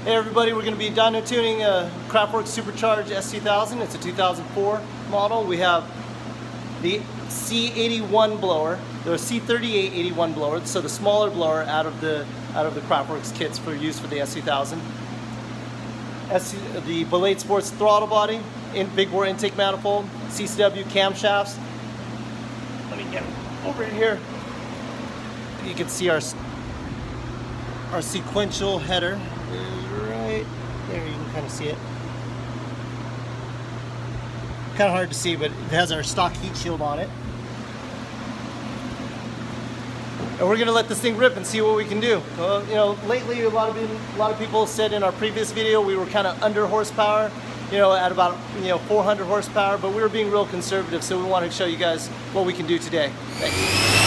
Hey everybody, we're going to be dyno tuning a Kraftwerks Supercharged S2000. It's a 2004 model. We have the C81 blower, the C38-81 blower, so the smaller blower out of the Kraftwerks kits for use for the S2000. The Ballade Sports throttle body, big bore intake manifold, CCW camshafts. Let me get over here. You can see our sequential header is right there. You can kind of see it. Kind of hard to see, but it has our stock heat shield on it. And we're gonna let this thing rip and see what we can do. You know, lately a lot of people said in our previous video we were kind of under horsepower, at about 400 horsepower, but we were being real conservative, so we wanted to show you guys what we can do today. Thanks.